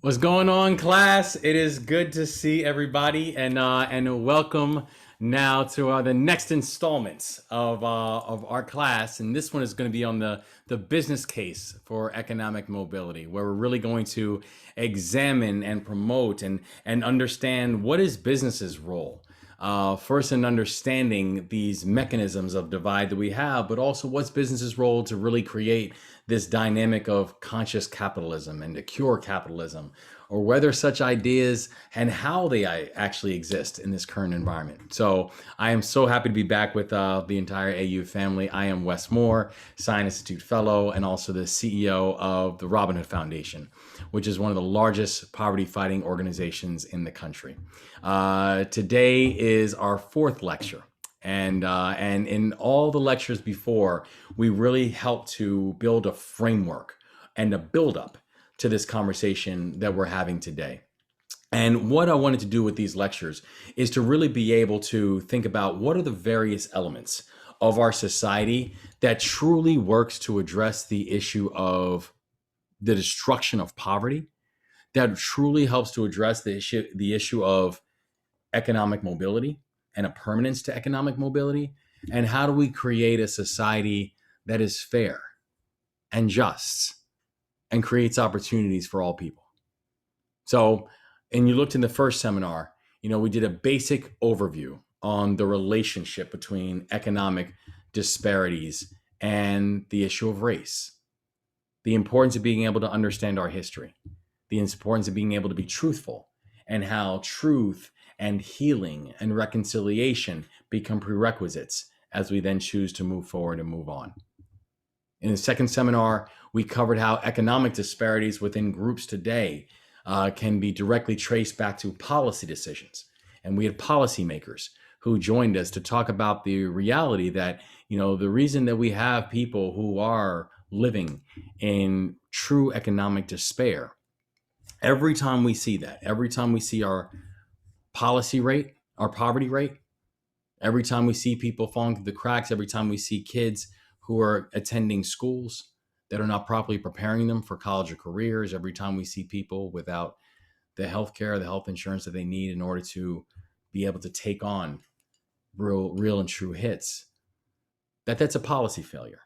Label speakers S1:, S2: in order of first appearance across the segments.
S1: What's going on, class? It is good to see everybody, and welcome now to the next installment of our class. And this one is going to be on the business case for economic mobility, where we're really going to examine and promote and understand what is business's role. First, in understanding these mechanisms of divide that we have, but also what's business's role to really create this dynamic of conscious capitalism and to cure capitalism, or whether such ideas and how they actually exist in this current environment. So I am so happy to be back with the entire AU family. I am Wes Moore, Sine Institute Fellow, and also the CEO of the Robin Hood Foundation, which is one of the largest poverty fighting organizations in the country. Today is our fourth lecture. And in all the lectures before, we really helped to build a framework and a build-up to this conversation that we're having today. And what I wanted to do with these lectures is to really be able to think about what are the various elements of our society that truly works to address the issue of the destruction of poverty, that truly helps to address the issue of economic mobility and a permanence to economic mobility, and how do we create a society that is fair and just and creates opportunities for all people. So, and you looked in the first seminar, we did a basic overview on the relationship between economic disparities and the issue of race, the importance of being able to understand our history, the importance of being able to be truthful, and how truth and healing and reconciliation become prerequisites as we then choose to move forward and move on. In the second seminar, we covered how economic disparities within groups today can be directly traced back to policy decisions. And we had policymakers who joined us to talk about the reality that, the reason that we have people who are living in true economic despair, every time we see that, every time we see our policy rate, our poverty rate, every time we see people falling through the cracks, every time we see kids who are attending schools that are not properly preparing them for college or careers, every time we see people without the health care, the health insurance that they need in order to be able to take on real and true hits, that's a policy failure.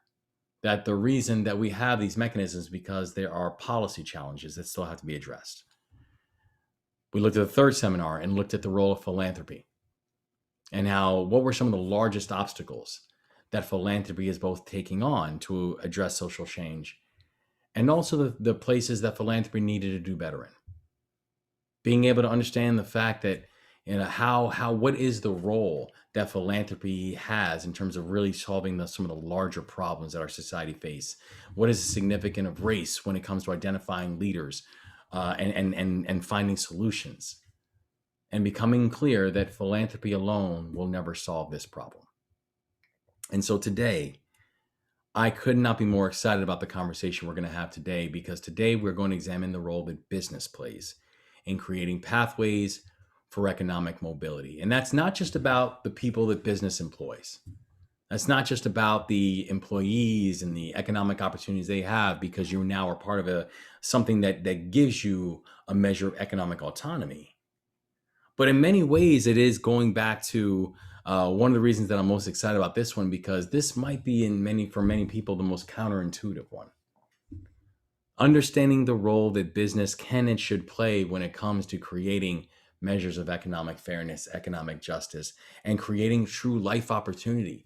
S1: That the reason that we have these mechanisms because there are policy challenges that still have to be addressed. We looked at the third seminar and looked at the role of philanthropy and what were some of the largest obstacles that philanthropy is both taking on to address social change, and also the places that philanthropy needed to do better in. Being able to understand the fact that, what is the role that philanthropy has in terms of really solving some of the larger problems that our society face. What is the significance of race when it comes to identifying leaders and finding solutions, and becoming clear that philanthropy alone will never solve this problem. And so today, I could not be more excited about the conversation we're going to have today, because today we're going to examine the role that business plays in creating pathways for economic mobility. And that's not just about the people that business employs. That's not just about the employees and the economic opportunities they have because you now are part of something that gives you a measure of economic autonomy. But in many ways, it is going back to one of the reasons that I'm most excited about this one, because this might be for many people the most counterintuitive one. Understanding the role that business can and should play when it comes to creating measures of economic fairness, economic justice, and creating true life opportunity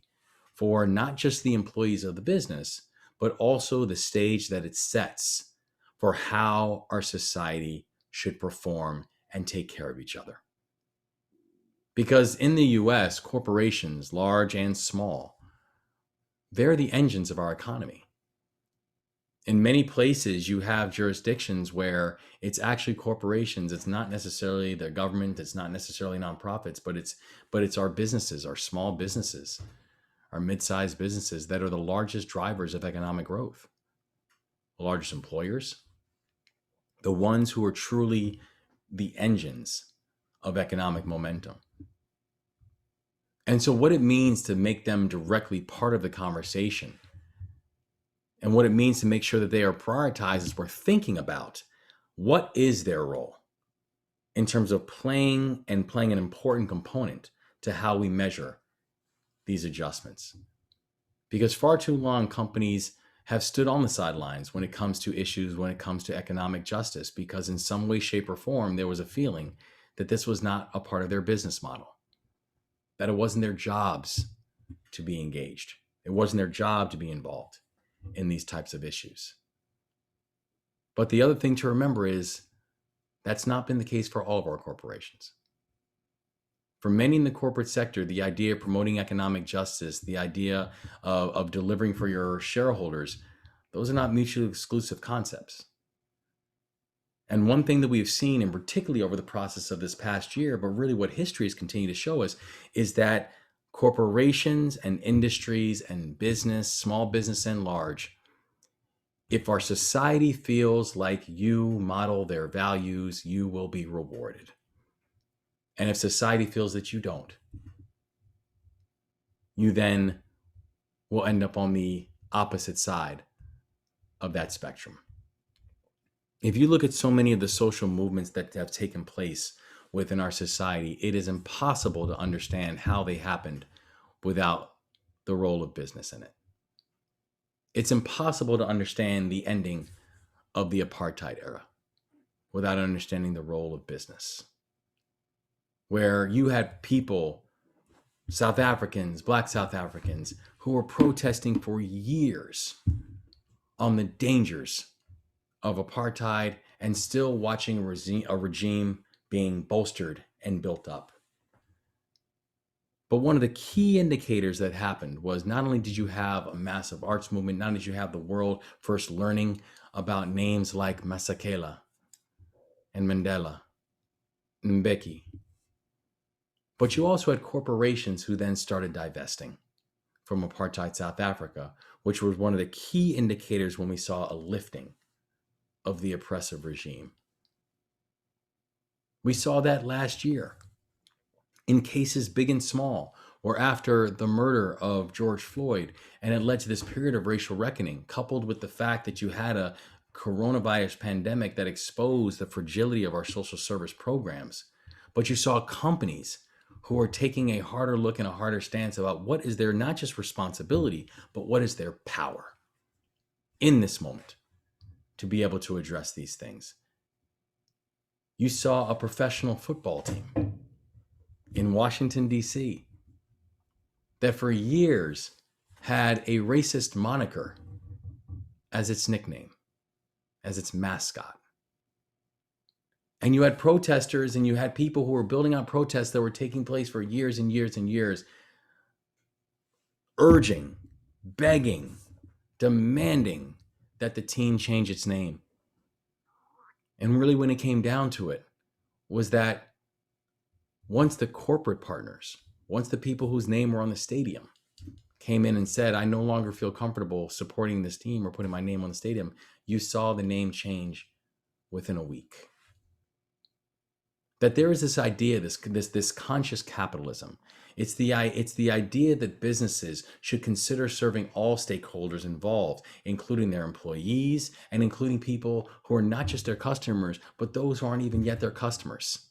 S1: for not just the employees of the business, but also the stage that it sets for how our society should perform and take care of each other. Because in the US, corporations, large and small, they're the engines of our economy. In many places, you have jurisdictions where it's actually corporations. It's not necessarily the government. It's not necessarily nonprofits, but it's our businesses, our small businesses, our mid-sized businesses that are the largest drivers of economic growth, the largest employers, the ones who are truly the engines of economic momentum. And so what it means to make them directly part of the conversation, and what it means to make sure that they are prioritized as we're thinking about What is their role in terms of playing an important component to how we measure these adjustments? Because far too long, companies have stood on the sidelines when it comes to issues, when it comes to economic justice, because in some way, shape, or form, there was a feeling that this was not a part of their business model, that it wasn't their jobs to be engaged. It wasn't their job to be involved in these types of issues. But the other thing to remember is that's not been the case for all of our corporations. For many in the corporate sector, the idea of promoting economic justice, the idea of delivering for your shareholders, those are not mutually exclusive concepts. And one thing that we've seen, and particularly over the process of this past year, but really what history has continued to show us, is that corporations and industries and business, small business and large, if our society feels like you model their values, you will be rewarded. And if society feels that you don't, you then will end up on the opposite side of that spectrum. If you look at so many of the social movements that have taken place within our society, it is impossible to understand how they happened without the role of business in it. It's impossible to understand the ending of the apartheid era without understanding the role of business, where you had people, South Africans, Black South Africans, who were protesting for years on the dangers of apartheid and still watching a regime being bolstered and built up. But one of the key indicators that happened was not only did you have a massive arts movement, not only did you have the world first learning about names like Masekela and Mandela, and Mbeki, but you also had corporations who then started divesting from apartheid South Africa, which was one of the key indicators when we saw a lifting of the oppressive regime. We saw that last year in cases big and small, or after the murder of George Floyd, and it led to this period of racial reckoning, coupled with the fact that you had a coronavirus pandemic that exposed the fragility of our social service programs. But you saw companies who are taking a harder look and a harder stance about what is their not just responsibility, but what is their power in this moment to be able to address these things. You saw a professional football team in Washington, D.C., that for years had a racist moniker as its nickname, as its mascot. And you had protesters and you had people who were building out protests that were taking place for years and years and years, urging, begging, demanding that the team change its name. And really when it came down to it was that once the corporate partners, once the people whose name were on the stadium came in and said, I no longer feel comfortable supporting this team or putting my name on the stadium, you saw the name change within a week. That there is this idea, this conscious capitalism. It's the idea that businesses should consider serving all stakeholders involved, including their employees and including people who are not just their customers, but those who aren't even yet their customers.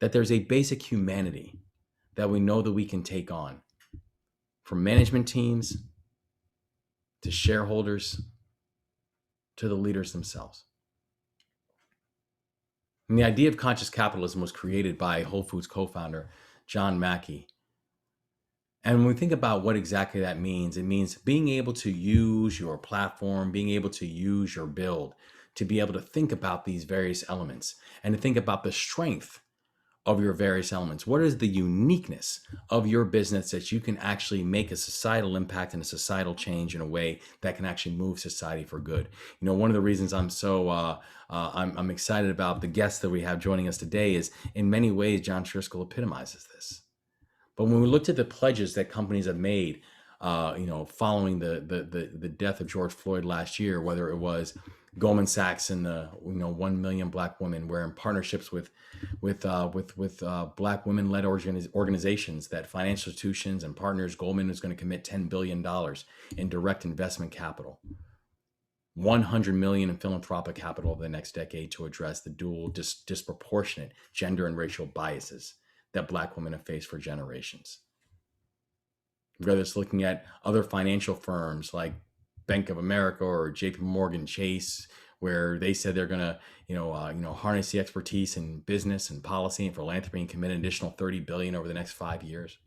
S1: That there's a basic humanity that we know that we can take on, from management teams to shareholders to the leaders themselves. And the idea of conscious capitalism was created by Whole Foods co-founder John Mackey. And when we think about what exactly that means, it means being able to use your platform, being able to use your build, to be able to think about these various elements and to think about the strength of your various elements. What is the uniqueness of your business that you can actually make a societal impact and a societal change in a way that can actually move society for good? You know, one of the reasons I'm so I'm excited about the guests that we have joining us today is in many ways John Driscoll epitomizes this. But when we looked at the pledges that companies have made, following the death of George Floyd last year, whether it was Goldman Sachs and the 1 million Black women, where in partnerships with Black women-led organizations, that financial institutions and partners, Goldman is going to commit $10 billion in direct investment capital. $100 million in philanthropic capital over the next decade to address the dual disproportionate gender and racial biases that Black women have faced for generations. Whether it's looking at other financial firms like Bank of America or JP Morgan Chase, where they said they're going to, harness the expertise in business and policy and philanthropy and commit an additional $30 billion over the next 5 years.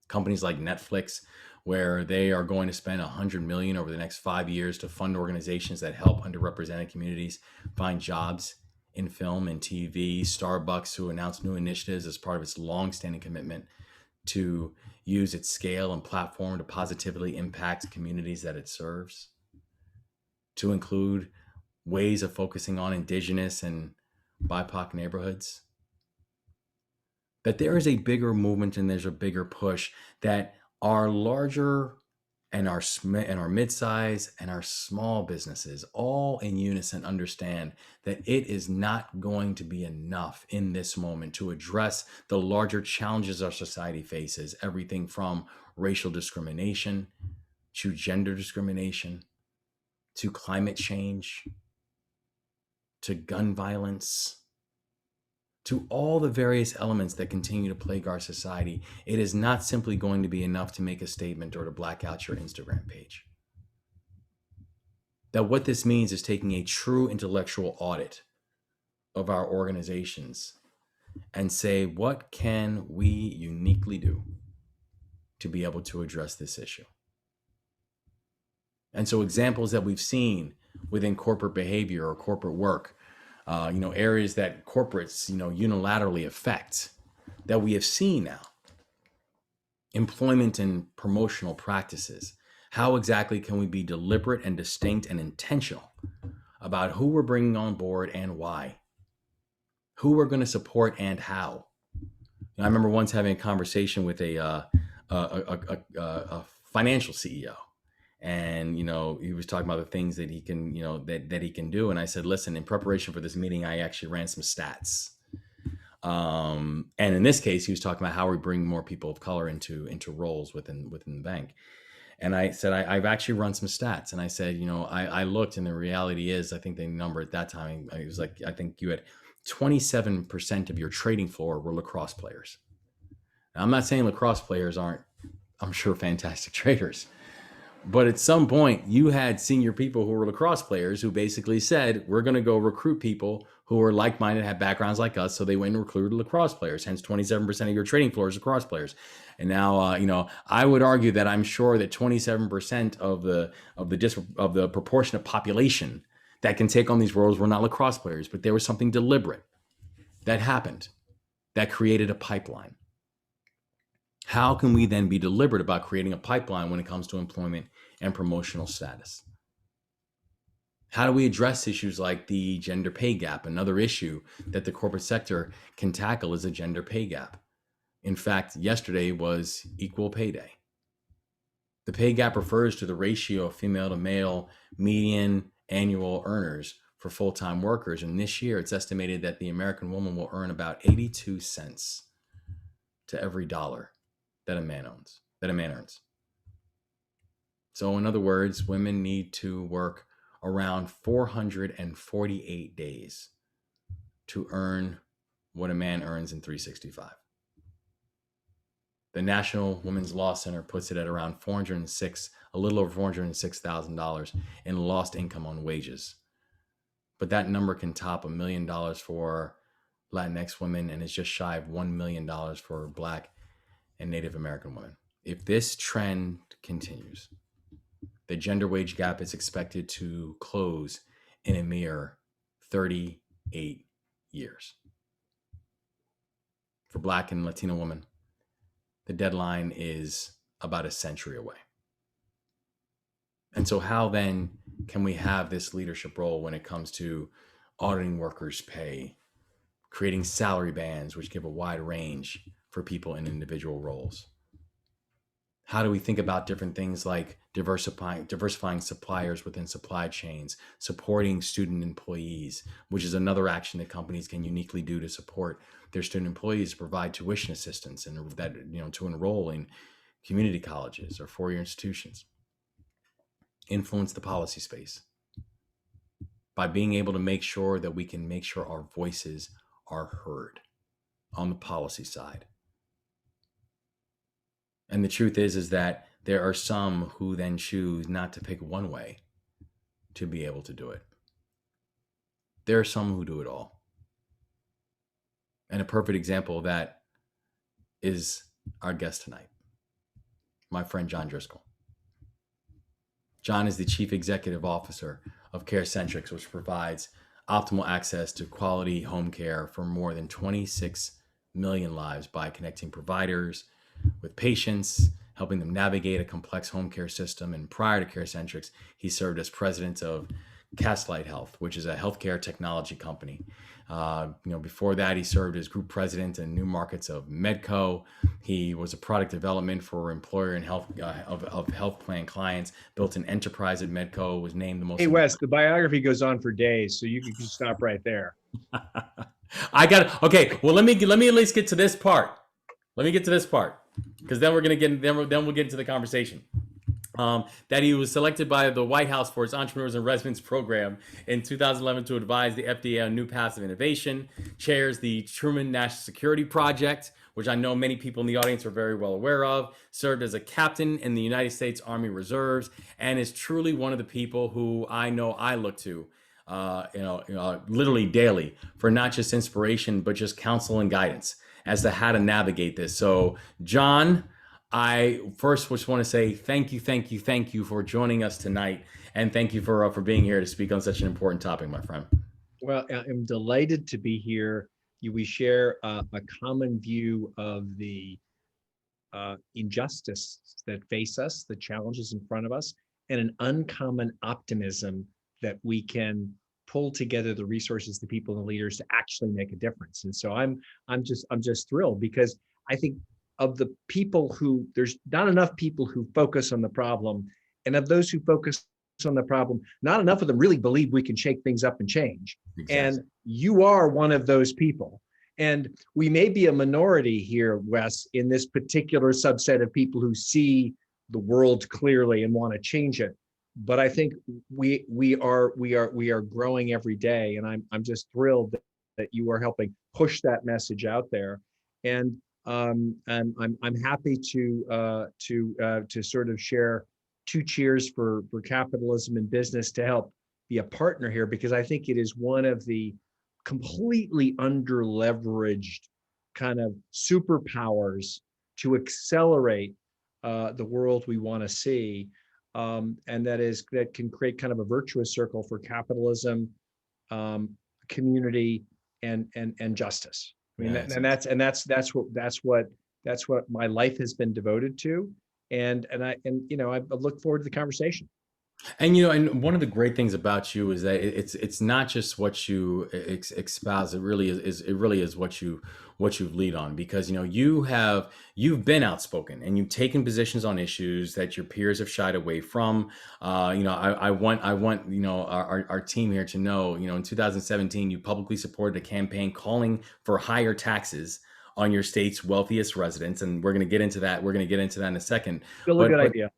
S1: Companies like Netflix, where they are going to spend $100 million over the next 5 years to fund organizations that help underrepresented communities find jobs in film and TV. Starbucks, who announced new initiatives as part of its longstanding commitment to use its scale and platform to positively impact communities that it serves, to include ways of focusing on indigenous and BIPOC neighborhoods. That there is a bigger movement and there's a bigger push that our larger and our mid-size and our small businesses all in unison understand that it is not going to be enough in this moment to address the larger challenges our society faces, everything from racial discrimination to gender discrimination to climate change to gun violence, to all the various elements that continue to plague our society. It is not simply going to be enough to make a statement or to black out your Instagram page. That what this means is taking a true intellectual audit of our organizations and say, what can we uniquely do to be able to address this issue? And so examples that we've seen within corporate behavior or corporate work, areas that corporates, unilaterally affect, that we have seen now. Employment and promotional practices. How exactly can we be deliberate and distinct and intentional about who we're bringing on board and why? Who we're going to support and how? I remember once having a conversation with a financial CEO. And, he was talking about the things that he can, that he can do. And I said, listen, in preparation for this meeting, I actually ran some stats. And in this case, he was talking about how we bring more people of color into roles within the bank. And I said, I've actually run some stats. And I said, I looked, and the reality is, I think the number at that time, it was like, I think you had 27% of your trading floor were lacrosse players. Now, I'm not saying lacrosse players aren't, I'm sure, fantastic traders. But at some point, you had senior people who were lacrosse players who basically said, we're going to go recruit people who are like-minded, have backgrounds like us. So they went and recruited lacrosse players. Hence, 27% of your trading floor is lacrosse players. And now, I would argue that I'm sure that 27% of the proportionate population that can take on these roles were not lacrosse players, but there was something deliberate that happened that created a pipeline. How can we then be deliberate about creating a pipeline when it comes to employment and promotional status? How do we address issues like the gender pay gap? Another issue that the corporate sector can tackle is a gender pay gap. In fact, yesterday was Equal Pay Day. The pay gap refers to the ratio of female to male median annual earners for full-time workers. And this year, it's estimated that the American woman will earn about 82 cents to every dollar that a man earns. So in other words, women need to work around 448 days to earn what a man earns in 365. The National Women's Law Center puts it at around a little over $406,000 in lost income on wages. But that number can top $1 million for Latinx women, and it's just shy of $1 million for Black and Native American women. If this trend continues, the gender wage gap is expected to close in a mere 38 years. For Black and Latino women, the deadline is about a century away. And so how then can we have this leadership role when it comes to auditing workers' pay, creating salary bands which give a wide range for people in individual roles? How do we think about different things like diversifying suppliers within supply chains, supporting student employees, which is another action that companies can uniquely do to support their student employees, to provide tuition assistance and that, to enroll in community colleges or four-year institutions. influence the policy space by being able to make sure that we can make sure our voices are heard on the policy side. And the truth is that there are some who then choose not to pick one way to be able to do it. There are some who do it all. And a perfect example of that is our guest tonight, my friend John Driscoll. John is the Chief Executive Officer of CareCentrix, which provides optimal access to quality home care for more than 26 million lives by connecting providers with patients, helping them navigate a complex home care system. And prior to CareCentrix, he served as president of Castlight Health, which is a healthcare technology company. Before that, he served as group president in new markets of Medco. He was a product development for employer and health of health plan clients. Built an enterprise at Medco. Was named the most.
S2: Hey Wes, the biography goes on for days, so you can just stop right there.
S1: I got it. Okay. Well, let me at least get to this part. Let me get to this part, because then we're gonna get then we'll get into the conversation. That he was selected by the White House for its Entrepreneurs in Residence program in 2011 to advise the FDA on new paths of innovation, chairs the Truman National Security Project, which I know many people in the audience are very well aware of, served as a captain in the United States Army Reserves, and is truly one of the people who I know I look to, literally daily for not just inspiration, but just counsel and guidance as to how to navigate this. So, John, I first just want to say thank you for joining us tonight, and thank you for being here to speak on such an important topic, my friend.
S2: Well, I'm delighted to be here. We share a common view of the injustice that face us, the challenges in front of us, and an uncommon optimism that we can pull together the resources, the people, and the leaders to actually make a difference. And so I'm just thrilled, because I think of the people who, there's not enough people who focus on the problem, and of those who focus on the problem, not enough of them really believe we can shake things up and change. Exactly. And you are one of those people. And we may be a minority here, Wes, in this particular subset of people who see the world clearly and want to change it. But I think we are growing every day, and I'm just thrilled that you are helping push that message out there. And I'm happy to sort of share two cheers for capitalism and business to help be a partner here, because I think it is one of the completely underleveraged kind of superpowers to accelerate the world we want to see, and that can create kind of a virtuous circle for capitalism, community, and justice. I mean, that's what my life has been devoted to, and I look forward to the conversation.
S1: And and one of the great things about you is that it's not just what you espouse. It really is what you lead on, because you've been outspoken and you've taken positions on issues that your peers have shied away from. I want our team here to know, in 2017 you publicly supported a campaign calling for higher taxes on your state's wealthiest residents, and we're going to get into that. We're going to get into that in a second.
S2: Still a good idea.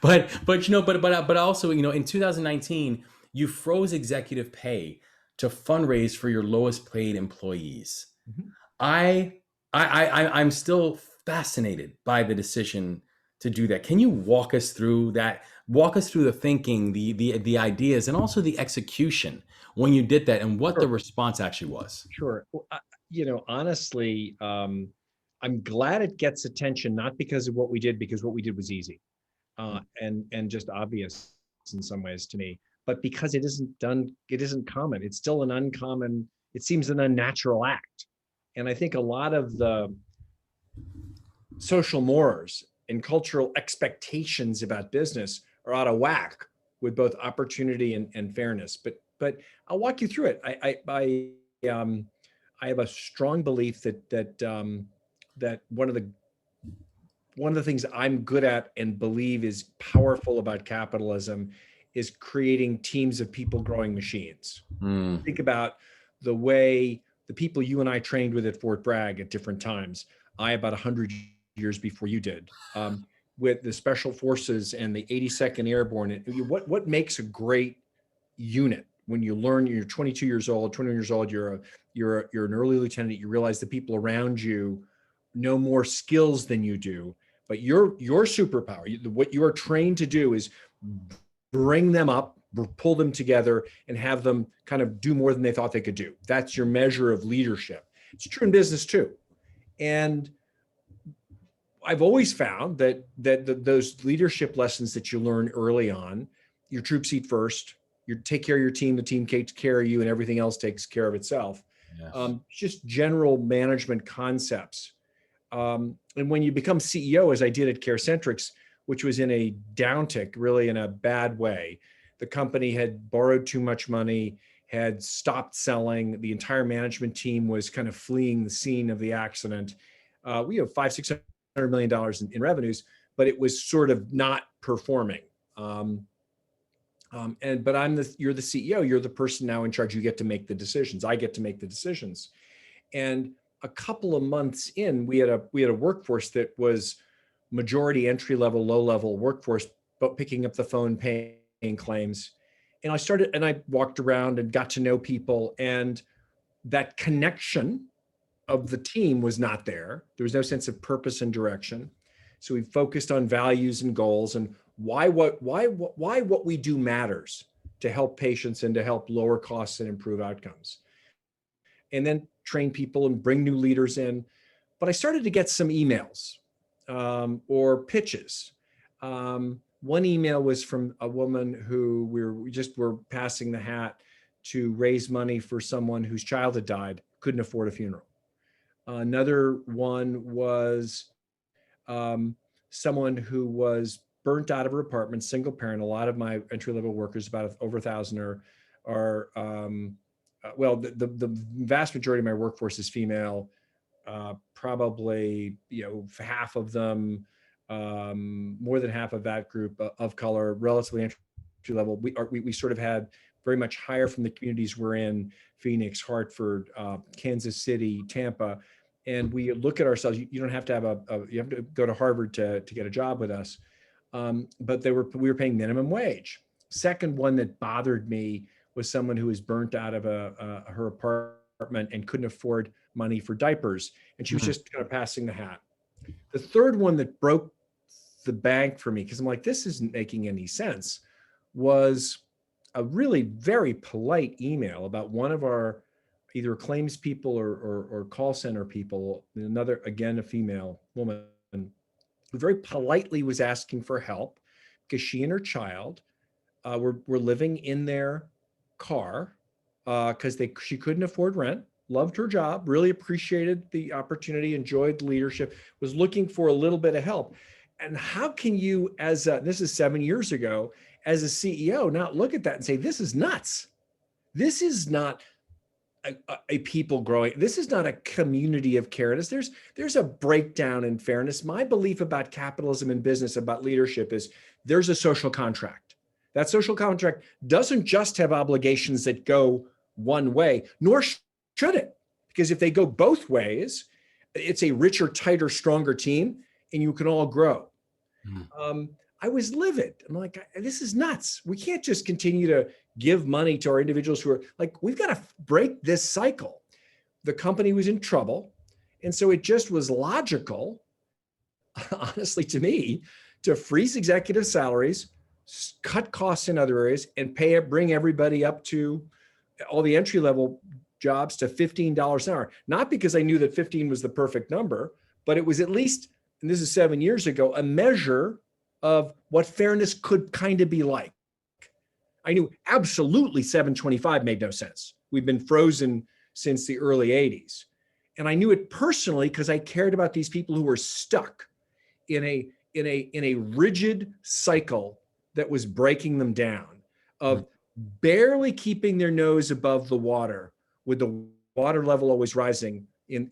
S1: but also, in 2019, you froze executive pay to fundraise for your lowest paid employees. Mm-hmm. I'm still fascinated by the decision to do that. Can you walk us through that? Walk us through the thinking, the ideas, and also the execution when you did that, and what the response actually was.
S2: Sure. Well, honestly, I'm glad it gets attention, not because of what we did, because what we did was easy. And just obvious in some ways to me, but because it isn't common. It's still it seems an unnatural act. And I think a lot of the social mores and cultural expectations about business are out of whack with both opportunity and fairness. But I'll walk you through it. I have a strong belief that one of the things I'm good at and believe is powerful about capitalism is creating teams of people growing machines. Think about the way the people you and I trained with at Fort Bragg at different times. I about 100 years before you did. with the Special Forces and the 82nd Airborne. What makes a great unit? When you learn, you're 22 years old, 21 years old, you're an early lieutenant, you realize the people around you know more skills than you do, but your superpower, what you are trained to do is bring them up, pull them together, and have them kind of do more than they thought they could do. That's your measure of leadership. It's true in business too. And I've always found that those leadership lessons that you learn early on, your troops eat first, you take care of your team, the team takes care of you, and everything else takes care of itself.
S1: Yes.
S2: Just general management concepts. And when you become CEO, as I did at CareCentrix, which was in a downtick, really in a bad way, the company had borrowed too much money, had stopped selling. The entire management team was kind of fleeing the scene of the accident. We have $500-600 million in revenues, but it was sort of not performing. But you're the CEO, you're the person now in charge. You get to make the decisions. I get to make the decisions. And a couple of months in, we had a workforce that was majority entry level, low level workforce, but picking up the phone, paying claims. And I walked around and got to know people, and that connection of the team was not there. There was no sense of purpose and direction. So we focused on values and goals and why what we do matters to help patients and to help lower costs and improve outcomes. And then train people and bring new leaders in. But I started to get some emails or pitches. One email was from a woman who we just were passing the hat to raise money for someone whose child had died, couldn't afford a funeral. Another one was someone who was burnt out of her apartment, single parent. A lot of my entry-level workers, about over 1,000, are the vast majority of my workforce is female. Probably half of them, more than half of that group of color, relatively entry level. We sort of had very much higher from the communities we're in: Phoenix, Hartford, Kansas City, Tampa. And we look at ourselves. You don't have to have you have to go to Harvard to get a job with us. But we were paying minimum wage. Second one that bothered me was someone who was burnt out of her apartment and couldn't afford money for diapers, and she was just kind of passing the hat. The third one that broke the bank for me, because I'm like, this isn't making any sense, was a really very polite email about one of our either claims people or call center people, another, again, a female woman, who very politely was asking for help because she and her child were living in their car because she couldn't afford rent, loved her job, really appreciated the opportunity, enjoyed leadership, was looking for a little bit of help. And how can you, this is 7 years ago, as a CEO, not look at that and say, this is nuts. This is not a people growing. This is not a community of careness. There's a breakdown in fairness. My belief about capitalism and business, about leadership, is there's a social contract. That social contract doesn't just have obligations that go one way, nor should it. Because if they go both ways, it's a richer, tighter, stronger team, and you can all grow. I was livid. I'm like, this is nuts. We can't just continue to give money to our individuals who are like, we've got to break this cycle. The company was in trouble. And so it just was logical, honestly, to me, to freeze executive salaries, cut costs in other areas, and bring everybody up to all the entry-level jobs to $15 an hour. Not because I knew that 15 was the perfect number, but it was at least, and this is 7 years ago, a measure of what fairness could kind of be like. I knew absolutely 725 made no sense. We've been frozen since the early 80s. And I knew it personally because I cared about these people who were stuck in a rigid cycle that was breaking them down, of barely keeping their nose above the water with the water level always rising in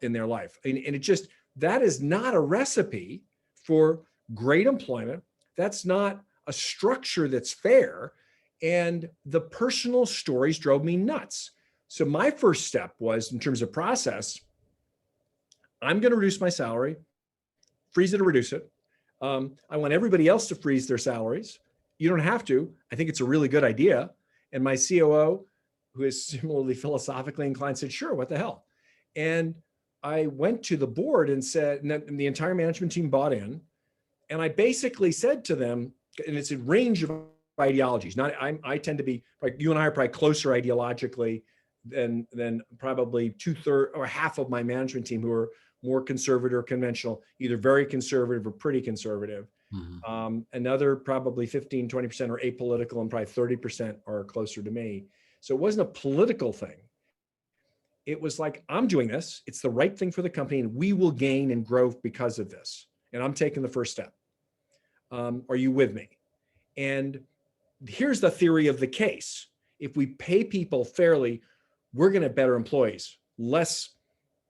S2: their life. And it just, that is not a recipe for great employment. That's not a structure that's fair. And the personal stories drove me nuts. So my first step was, in terms of process, I'm going to reduce my salary, freeze it or reduce it. I want everybody else to freeze their salaries. You don't have to. I think it's a really good idea. And my COO, who is similarly philosophically inclined, said, sure, what the hell? And I went to the board and said, and the entire management team bought in. And I basically said to them, and it's a range of ideologies. I tend to be, like, you and I are probably closer ideologically than probably 2/3 or half of my management team, who are more conservative or conventional, either very conservative or pretty conservative. Another probably 15, 20% are apolitical, and probably 30% are closer to me. So it wasn't a political thing. It was like, I'm doing this, it's the right thing for the company, and we will gain and grow because of this. And I'm taking the first step. Are you with me? And here's the theory of the case. If we pay people fairly, we're going to have better employees,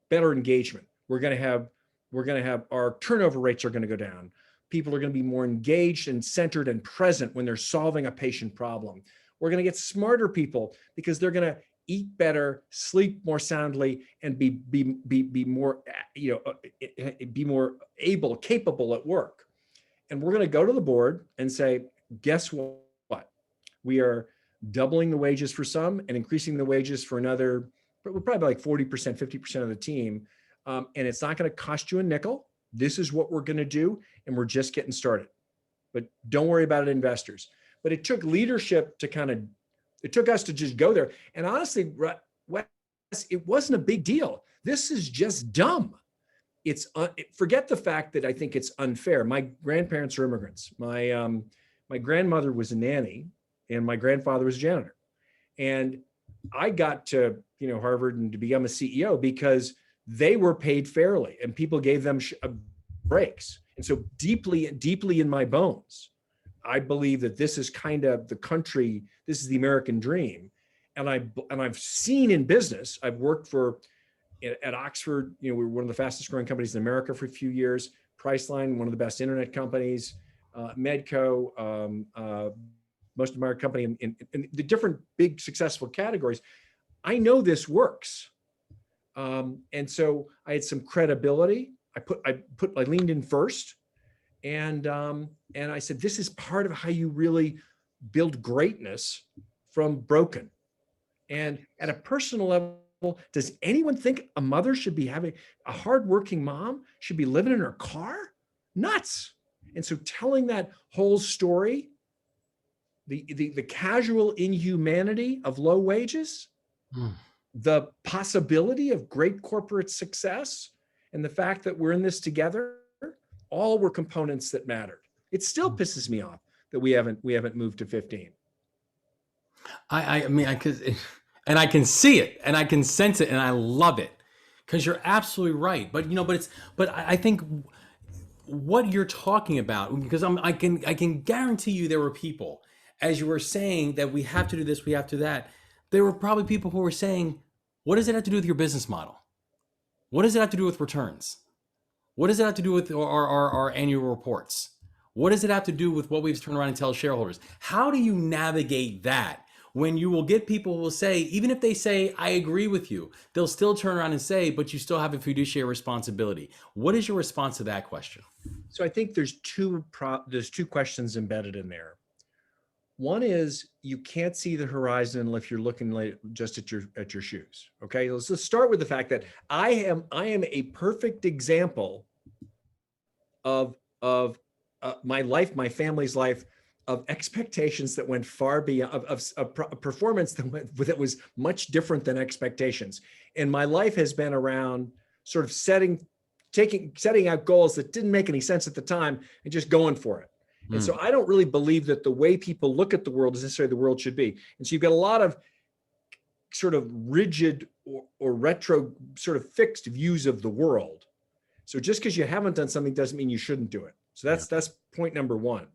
S2: better engagement. We're going to have our turnover rates are going to go down. People are going to be more engaged and centered and present when they're solving a patient problem. We're going to get smarter people because they're going to eat better, sleep more soundly, and be more, be more capable at work. And we're going to go to the board and say, guess what? We are doubling the wages for some and increasing the wages for another, probably like 40%, 50% of the team. And it's not going to cost you a nickel. This is what we're going to do. And we're just getting started. But don't worry about it, investors. But it took leadership to it took us to just go there. And honestly, Wes, it wasn't a big deal. This is just dumb. Forget the fact that I think it's unfair. My grandparents are immigrants. My grandmother was a nanny, and my grandfather was a janitor. And I got to Harvard and to become a CEO because they were paid fairly, and people gave them breaks. And so deeply in my bones, I believe that this is kind of the country. This is the American dream. And I've seen in business. I've worked at Oxford. We were one of the fastest growing companies in America for a few years. Priceline, one of the best internet companies. Medco, most admired company in the different big successful categories. I know this works. And so I had some credibility. I leaned in first, and I said, this is part of how you really build greatness from broken. And at a personal level, does anyone think a mother should be having a hardworking mom should be living in her car? Nuts. And so telling that whole story, the casual inhumanity of low wages, the possibility of great corporate success, and the fact that we're in this together, all were components that mattered. It still pisses me off that we haven't moved to 15.
S1: I mean, and I can see it, and I can sense it, and I love it, because you're absolutely right. But I think what you're talking about, because I can guarantee you there were people, as you were saying, that we have to do this, we have to do that. There were probably people who were saying, what does it have to do with your business model? What does it have to do with returns? What does it have to do with our annual reports? What does it have to do with what we've turned around and tell shareholders? How do you navigate that when you will get people who will say, even if they say, I agree with you, they'll still turn around and say, but you still have a fiduciary responsibility. What is your response to that question?
S2: So I think there's two questions embedded in there. One is, you can't see the horizon if you're looking just at your shoes. Okay, let's start with the fact that I am a perfect example of my life, my family's life, of expectations that went far beyond, of performance that was much different than expectations. And my life has been around sort of setting out goals that didn't make any sense at the time and just going for it. And so I don't really believe that the way people look at the world is necessarily the world should be. And so you've got a lot of sort of rigid or retro sort of fixed views of the world. So just because you haven't done something doesn't mean you shouldn't do it. So that's point number one.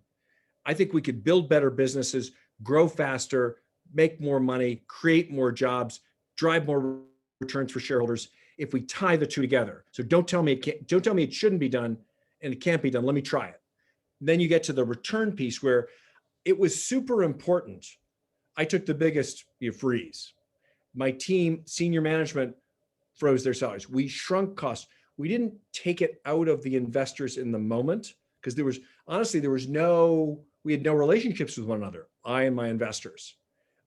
S2: I think we could build better businesses, grow faster, make more money, create more jobs, drive more returns for shareholders if we tie the two together. So don't tell me it shouldn't be done and it can't be done. Let me try it. Then you get to the return piece where it was super important. I took the biggest freeze. My team, senior management, froze their salaries. We shrunk costs. We didn't take it out of the investors in the moment. because there was honestly, we had no relationships with one another, I and my investors.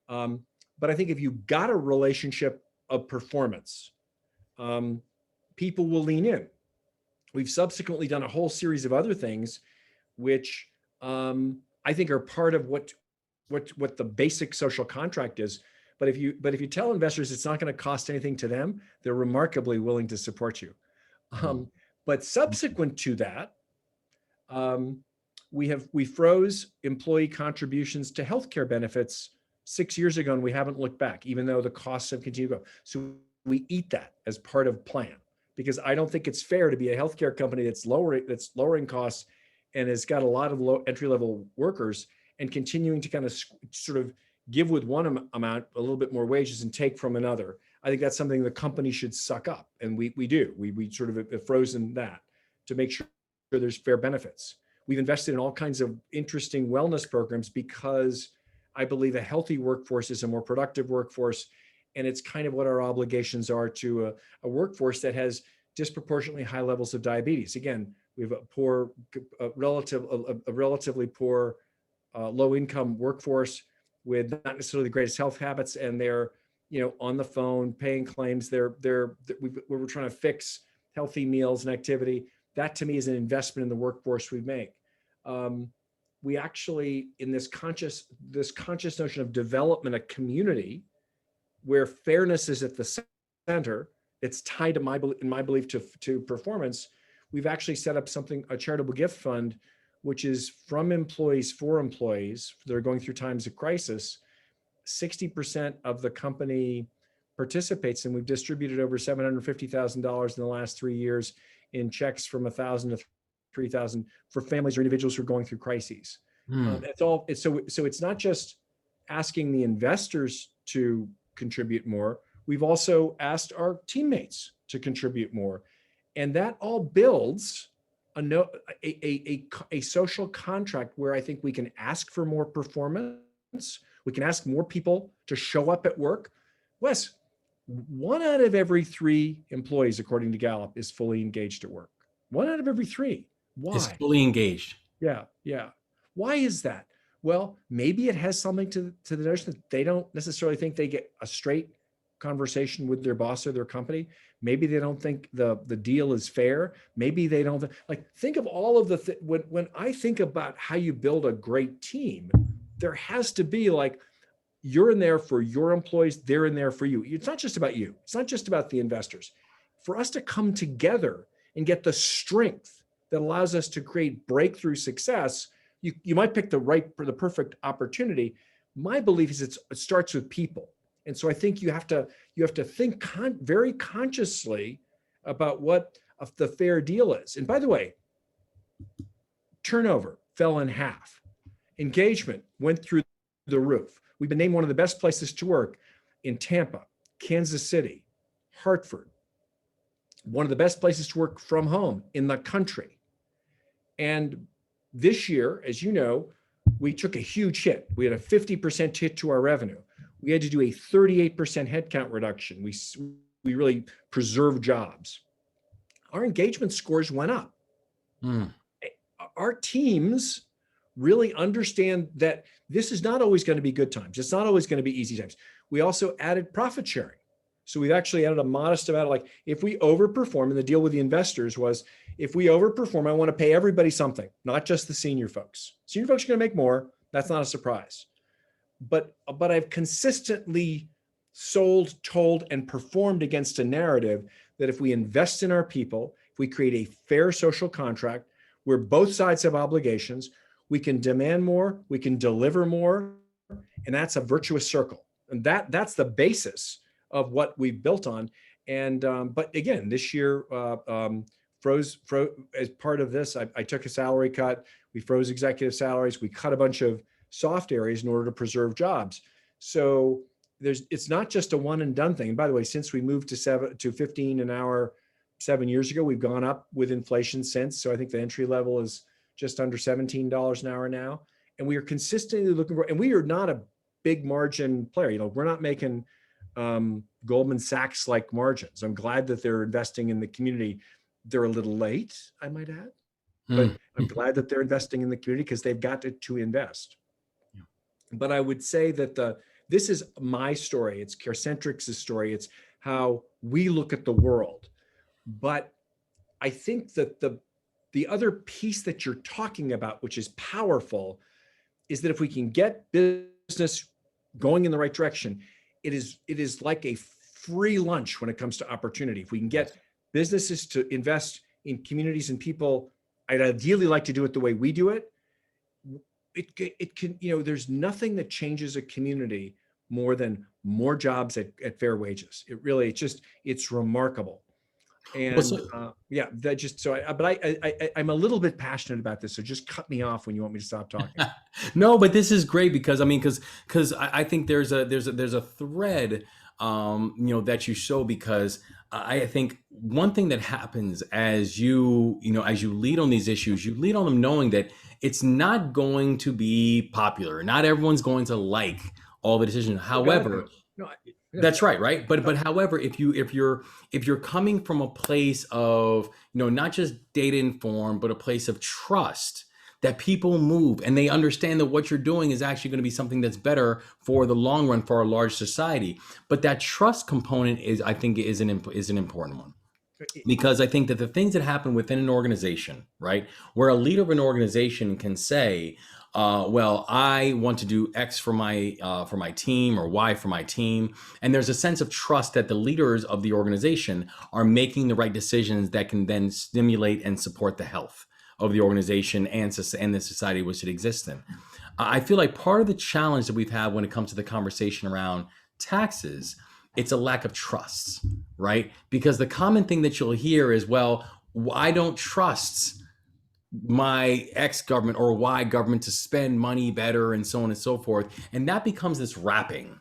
S2: But I think if you got a relationship of performance, um, people will lean in. We've subsequently done a whole series of other things, which I think are part of what the basic social contract is. But if you tell investors it's not going to cost anything to them, they're remarkably willing to support you.
S1: Mm.
S2: But subsequent to that, um, we froze employee contributions to healthcare benefits 6 years ago, and we haven't looked back, even though the costs have continued to go. So we eat that as part of plan, because I don't think it's fair to be a healthcare company that's lowering costs and has got a lot of low entry level workers and continuing to kind of sort of give with one amount a little bit more wages and take from another. I think that's something the company should suck up, and we do. We sort of have frozen that to make sure there's fair benefits. We've invested in all kinds of interesting wellness programs because I believe a healthy workforce is a more productive workforce, and it's kind of what our obligations are to a workforce that has disproportionately high levels of diabetes. Again, we have a relatively poor, low-income workforce with not necessarily the greatest health habits, and they're on the phone paying claims. We're trying to fix healthy meals and activity. That to me is an investment in the workforce we make. We actually, in this conscious notion of development, a community where fairness is at the center, it's tied to in my belief to performance. We've actually set up a charitable gift fund, which is from employees for employees that are going through times of crisis. 60% of the company participates, and we've distributed over $750,000 in the last 3 years in checks from $1,000 to $3,000 for families or individuals who are going through crises.
S1: Mm.
S2: So it's not just asking the investors to contribute more. We've also asked our teammates to contribute more, and that all builds a social contract where I think we can ask for more performance. We can ask more people to show up at work. Wes, 1 out of every 3 employees, according to Gallup, is fully engaged at work. 1 out of every 3.
S1: Is
S2: Why?
S1: fully engaged.
S2: Yeah. Why is that? Well, maybe it has something to the notion that they don't necessarily think they get a straight conversation with their boss or their company. Maybe they don't think the deal is fair. Maybe they don't think of all of when I think about how you build a great team, there has to be you're in there for your employees, they're in there for you. It's not just about you. It's not just about the investors. For us to come together and get the strength that allows us to create breakthrough success, you might pick the perfect opportunity. My belief is it starts with people. And so I think you have to think very consciously about what the fair deal is. And by the way, turnover fell in half. Engagement went through the roof. We've been named one of the best places to work in Tampa, Kansas City, Hartford, one of the best places to work from home in the country. And this year, as you know, we took a huge hit. We had a 50% hit to our revenue. We had to do a 38% headcount reduction. We really preserved jobs. Our engagement scores went up.
S1: Mm.
S2: Our teams really understand that this is not always going to be good times. It's not always going to be easy times. We also added profit sharing. So we've actually added a modest amount if we overperform, and the deal with the investors was, if we overperform, I want to pay everybody something, not just the senior folks. Senior folks are going to make more. That's not a surprise. But I've consistently told, and performed against a narrative that if we invest in our people, if we create a fair social contract where both sides have obligations, we can demand more, we can deliver more, and that's a virtuous circle. And that's the basis of what we've built on. And but again, this year, froze as part of this. I took a salary cut. We froze executive salaries. We cut a bunch of soft areas in order to preserve jobs. So it's not just a one and done thing. And by the way, since we moved to 15 an hour 7 years ago, we've gone up with inflation since. So I think the entry level is just under $17 an hour now. And we are consistently looking for, and we are not a big margin player. We're not making Goldman Sachs like margins. I'm glad that they're investing in the community. They're a little late, I might add. but
S1: Mm.
S2: I'm glad that they're investing in the community because they've got to invest.
S1: Yeah.
S2: But I would say that this is my story. It's CareCentrix's story. It's how we look at the world. But I think that the other piece that you're talking about, which is powerful, is that if we can get business going in the right direction, it is like a free lunch when it comes to opportunity. If we can
S1: Yes.
S2: get businesses to invest in communities and people, I'd ideally like to do it the way we do it. It can, there's nothing that changes a community more than more jobs at fair wages. It really, it's remarkable.
S1: Well,
S2: And
S1: so
S2: yeah, that just so I'm a little bit passionate about this. So just cut me off when you want me to stop talking.
S1: no, but this is great because I mean, because I think there's a thread, that you show because I think one thing that happens as as you lead on these issues, you lead on them knowing that it's not going to be popular. Not everyone's going to like all the decisions.
S2: Oh God,
S1: However,
S2: no. Yeah.
S1: that's right, right. But however, if you're coming from a place of not just data informed, but a place of trust that people move and they understand that what you're doing is actually going to be something that's better for the long run for our large society. But that trust component I think, is an important one because I think that the things that happen within an organization, right, where a leader of an organization can say, well, I want to do X for my team or Y for my team, and there's a sense of trust that the leaders of the organization are making the right decisions that can then stimulate and support the health of the organization and the society which it exists in. I feel like part of the challenge that we've had when it comes to the conversation around taxes, it's a lack of trust, right? Because the common thing that you'll hear is, well, I don't trust my X government or Y government to spend money better and so on and so forth. And that becomes this wrapping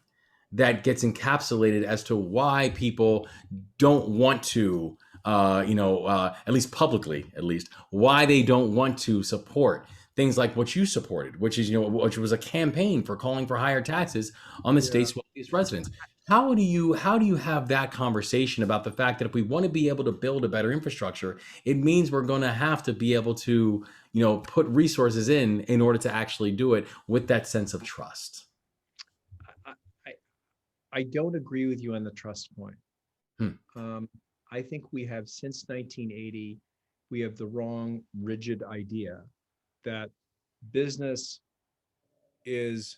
S1: that gets encapsulated as to why people don't want to, at least publicly, why they don't want to support things like what you supported, which is, which was a campaign for calling for higher taxes on the
S2: Yeah.
S1: state's wealthiest residents. How do you have that conversation about the fact that if we want to be able to build a better infrastructure, it means we're going to have to be able to, put resources in order to actually do it with that sense of trust.
S2: I, I I don't agree with you on the trust point.
S1: Hmm.
S2: Um, I think we have since 1980, we have the wrong rigid idea that business is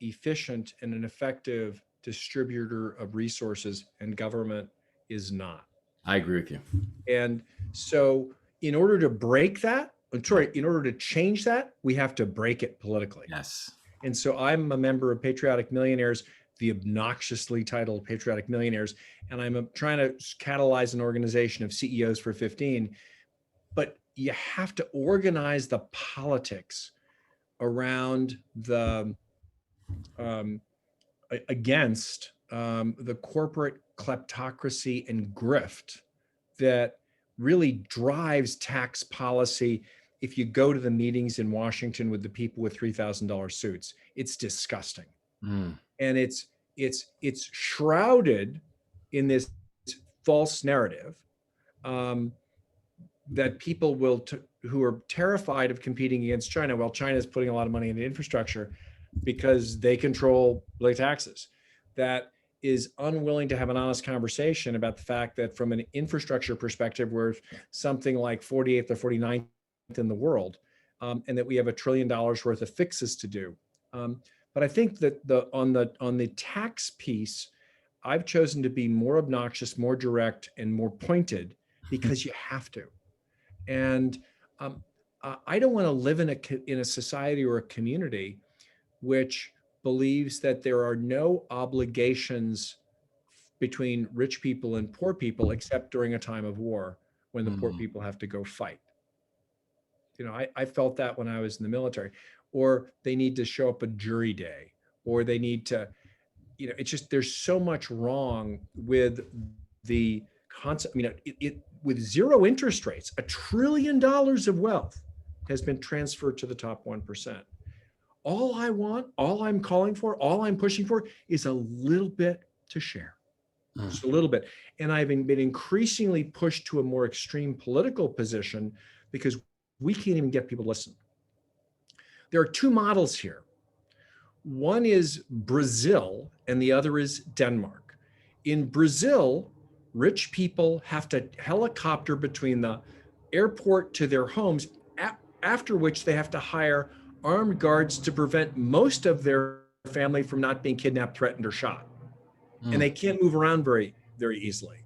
S2: efficient and an effective distributor of resources and government is not.
S1: I agree with you.
S2: And so in order to break that, in order to change that, we have to break it politically.
S1: Yes.
S2: And so I'm a member of Patriotic Millionaires, the obnoxiously titled Patriotic Millionaires, and I'm trying to catalyze an organization of CEOs for 15. But you have to organize the politics around the um, against the corporate kleptocracy and grift that really drives tax policy. If you go to the meetings in Washington with the people with $3,000 suits, it's disgusting.
S1: Mm.
S2: And it's shrouded in this false narrative um, that people who are terrified of competing against China. Well, China is putting a lot of money into infrastructure because they control the taxes. That is unwilling to have an honest conversation about the fact that from an infrastructure perspective, we're something like 48th or 49th in the world, and that we have $1 trillion worth of fixes to do. But I think that on the tax piece, I've chosen to be more obnoxious, more direct, and more pointed because you have to. And I don't want to live in a society or a community which believes that there are no obligations between rich people and poor people except during a time of war when the poor
S1: Mm.
S2: people have to go fight. I felt that when I was in the military, or they need to show up a jury day, or they need to, it's just, there's so much wrong with the concept. With zero interest rates, $1 trillion of wealth has been transferred to the top 1%. All I want, all I'm calling for, all I'm pushing for is a little bit to share, just a little bit. And I've been increasingly pushed to a more extreme political position because we can't even get people to listen. There are two models here. One is Brazil and the other is Denmark. In Brazil, rich people have to helicopter between the airport to their homes, after which they have to hire armed guards to prevent most of their family from not being kidnapped, threatened, or shot. And they can't move around very, very easily.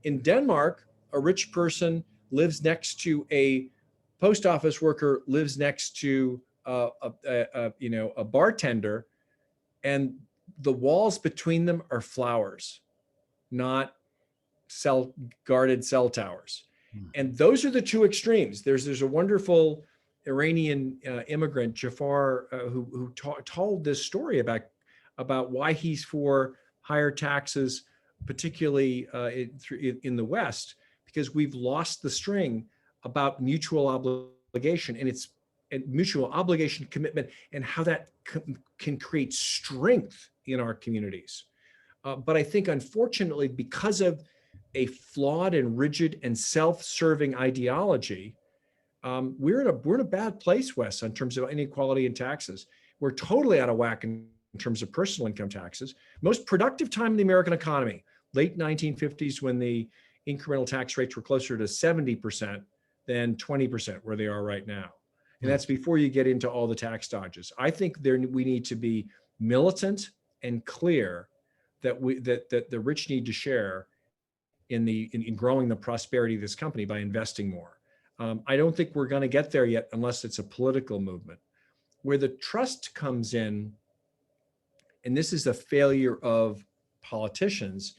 S2: In Denmark, a rich person lives next to a post office worker, lives next to a bartender, and the walls between them are flowers, not guarded cell towers. And those are the two extremes. There's a wonderful Iranian immigrant, Jafar, who told this story about why he's for higher taxes, particularly in the West, because we've lost the string about mutual obligation, and mutual obligation, commitment, and how that can create strength in our communities. But I think, unfortunately, because of a flawed and rigid and self-serving ideology, we're in a bad place, Wes, in terms of inequality in taxes. We're totally out of whack in terms of personal income taxes. Most productive time in the American economy, late 1950s, when the incremental tax rates were closer to 70% than 20%, where they are right now. And that's before you get into all the tax dodges. I think we need to be militant and clear that the rich need to share in growing the prosperity of this company by investing more. I don't think we're going to get there yet unless it's a political movement. Where the trust comes in, and this is a failure of politicians,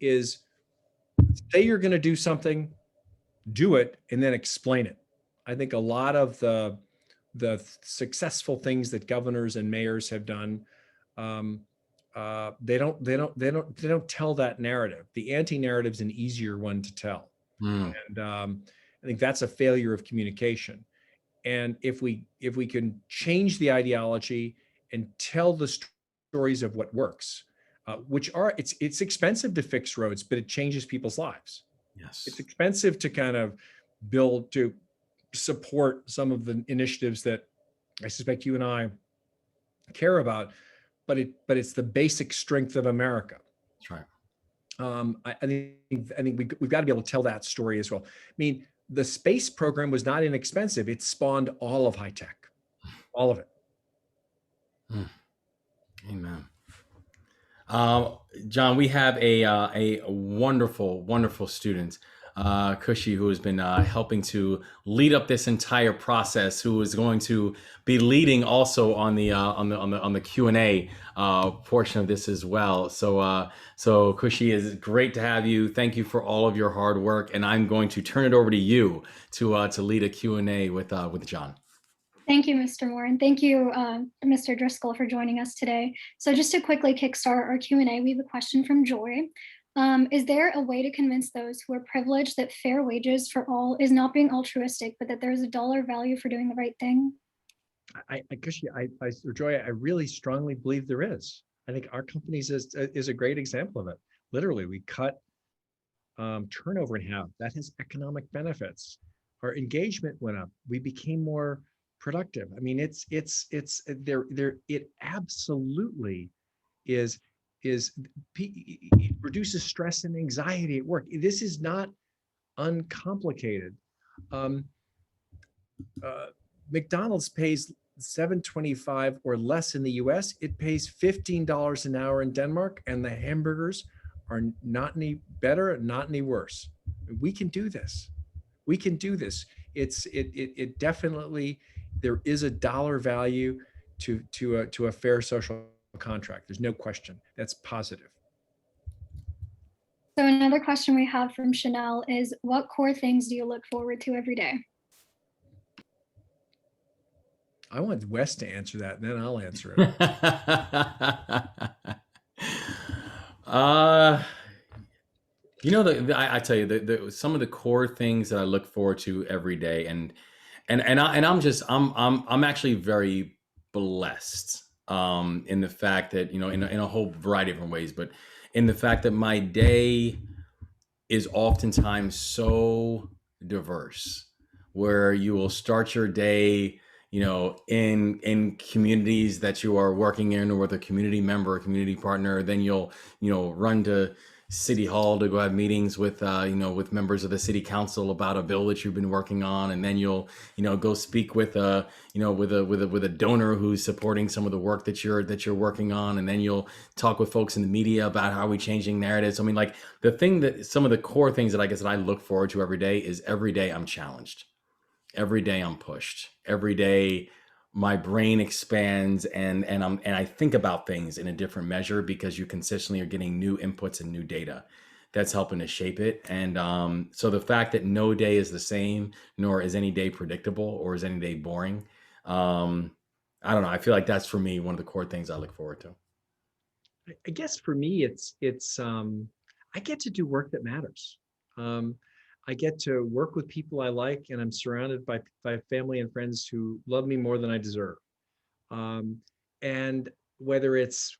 S2: is say you're going to do something, do it, and then explain it. I think a lot of the successful things that governors and mayors have done, they don't tell that narrative. The anti-narrative is an easier one to tell, and I think that's a failure of communication. And if we can change the ideology and tell the stories of what works, which are it's expensive to fix roads, but it changes people's lives.
S1: Yes,
S2: it's expensive to kind of to support some of the initiatives that I suspect you and I care about, but it's the basic strength of America.
S1: that's right.
S2: I think we've got to be able to tell that story as well. I mean, the space program was not inexpensive. It spawned all of high tech, all of it.
S1: Amen. John, we have a wonderful, wonderful student, Cushy, who has been helping to lead up this entire process, who is going to be leading also on the Q&A portion of this as well. So Cushy, is great to have you. Thank you for all of your hard work, and I'm going to turn it over to you to lead a Q&A with John.
S3: Thank you, Mr. Moore, and thank you, Mr. Driscoll, for joining us today. So just to quickly kickstart our Q&A, we have a question from Joy. Is there a way to convince those who are privileged that fair wages for all is not being altruistic, but that there's a dollar value for doing the right thing?
S2: Joy, I really strongly believe there is. I think our companies is a great example of it. Literally, we cut turnover in half. That has economic benefits. Our engagement went up. We became more productive. I mean, it absolutely is. It reduces stress and anxiety at work. This is not uncomplicated. McDonald's pays $7.25 or less in the US. It pays $15 an hour in Denmark, and the hamburgers are not any better, not any worse. We can do this. We can do this. It definitely, there is a dollar value to a fair social contract. There's no question. That's positive.
S3: So another question we have from Chanel is, what core things do you look forward to every day?
S2: I want Wes to answer that, and then I'll answer
S1: it. I tell you, some of the core things that I look forward to every day, and I'm actually very blessed in the fact that, in a whole variety of different ways, but in the fact that my day is oftentimes so diverse. where you will start your day, in communities that you are working in, or with a community member, a community partner. Then you'll, run to city hall to go have meetings with, with members of the city council about a bill that you've been working on. And then you'll, go speak with a, with a donor who's supporting some of the work that you're working on. And then you'll talk with folks in the media about how we changing narratives. I mean, like, some of the core things that I guess that I look forward to every day is every day I'm challenged. Every day I'm pushed. Every day my brain expands, and I think about things in a different measure, because you consistently are getting new inputs and new data that's helping to shape it. And so the fact that no day is the same, nor is any day predictable, or is any day boring, I don't know. I feel like that's, for me, one of the core things I look forward to.
S2: I guess for me, it's I get to do work that matters. I get to work with people I like, and I'm surrounded by family and friends who love me more than I deserve. And whether it's,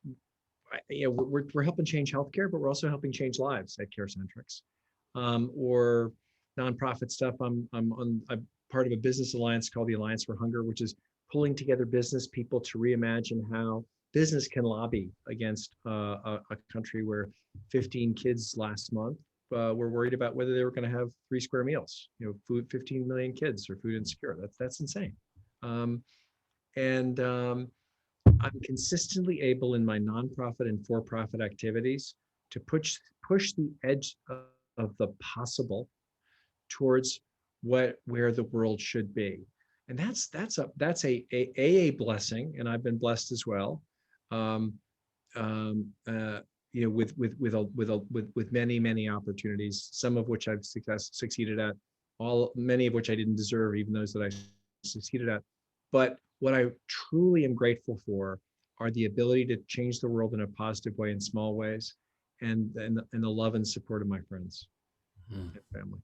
S2: we're helping change healthcare, but we're also helping change lives at CareCentrix, or nonprofit stuff. I'm part of a business alliance called the Alliance for Hunger, which is pulling together business people to reimagine how business can lobby against a country where 15 kids last month were worried about whether they were going to have 3 square meals. Food, 15 million kids are food insecure. That's insane. And I'm consistently able in my nonprofit and for-profit activities to push the edge of the possible towards where the world should be. And that's a blessing, and I've been blessed as well. With many opportunities, some of which I've succeeded at, many of which I didn't deserve, even those that I succeeded at. But what I truly am grateful for are the ability to change the world in a positive way in small ways, and the love and support of my friends and family.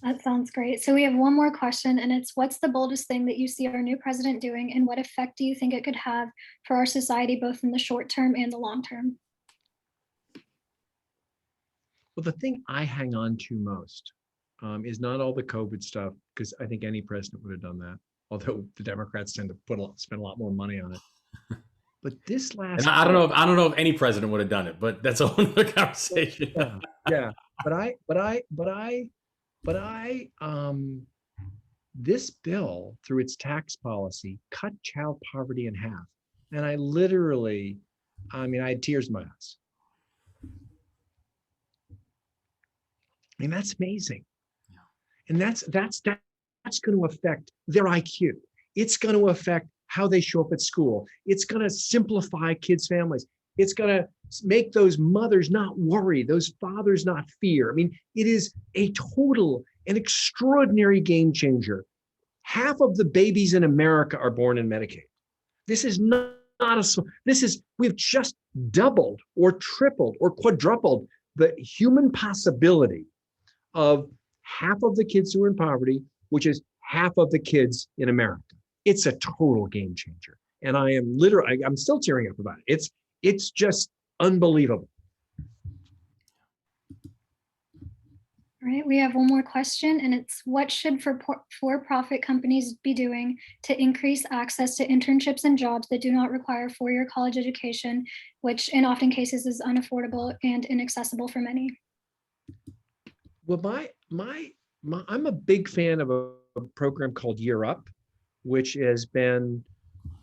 S3: That sounds great. So we have one more question, and it's, what's the boldest thing that you see our new president doing, and what effect do you think it could have for our society, both in the short term and the long term?
S2: Well, the thing I hang on to most is not all the COVID stuff, because I think any president would have done that, although the Democrats tend to spend a lot more money on it. But this last,
S1: and I don't know if any president would have done it, but that's a whole other conversation.
S2: Yeah. But this bill, through its tax policy, cut child poverty in half. And I had tears in my eyes. I mean, that's amazing. Yeah. And that's going to affect their IQ. It's going to affect how they show up at school. It's going to simplify kids' families. It's going to make those mothers not worry, those fathers not fear. I mean, it is an extraordinary game changer. Half of the babies in America are born in Medicaid. This is we've just doubled or tripled or quadrupled the human possibility of half of the kids who are in poverty, which is half of the kids in America. It's a total game changer. And I'm still tearing up about it. It's just unbelievable.
S3: All right, we have one more question, and it's, what should for-profit companies be doing to increase access to internships and jobs that do not require 4-year college education, which in often cases is unaffordable and inaccessible for many?
S2: Well, I'm a big fan of a program called Year Up, which has been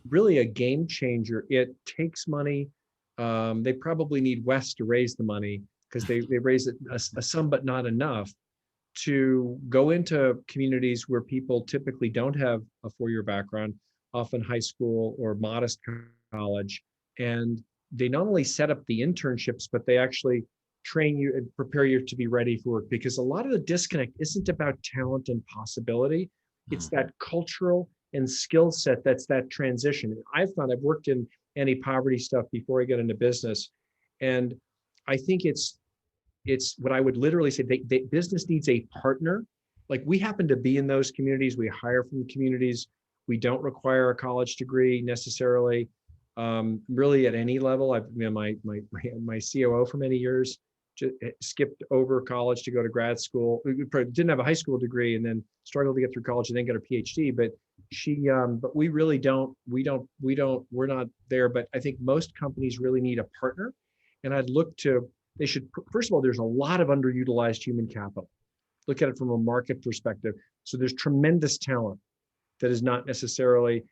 S2: really a game changer. It takes money. They probably need West to raise the money, because they raise it a sum, but not enough to go into communities where people typically don't have a 4-year background, often high school or modest college. And they not only set up the internships, but they actually train you and prepare you to be ready for work, because a lot of the disconnect isn't about talent and possibility. It's that cultural and skill set that's that transition. I've worked in anti-poverty stuff before I got into business, and I think it's what I would literally say, business needs a partner. Like, we happen to be in those communities. We hire from communities. We don't require a college degree necessarily, really at any level. My COO for many years skipped over college to go to grad school, didn't have a high school degree, and then struggled to get through college and then get her PhD. But but we really we're not there. But I think most companies really need a partner. And they should, first of all, there's a lot of underutilized human capital. Look at it from a market perspective. So there's tremendous talent that is not necessarily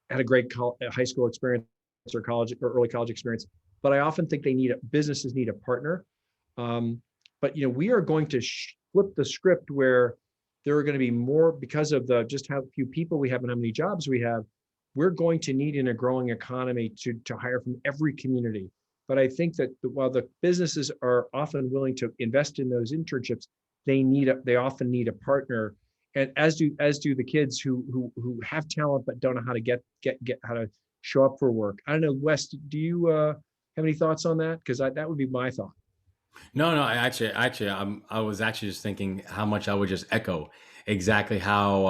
S2: had a great high school experience or college or early college experience. But I often think businesses need a partner. But we are going to flip the script where there are going to be more, because of just how few people we have and how many jobs we have. We're going to need, in a growing economy, to hire from every community. But I think that while the businesses are often willing to invest in those internships, they often need a partner, and as do the kids who have talent but don't know how to get how to show up for work. I don't know, Wes, do you have any thoughts on that? Because that would be my thought.
S1: No, no. I was actually just thinking how much I would just echo exactly how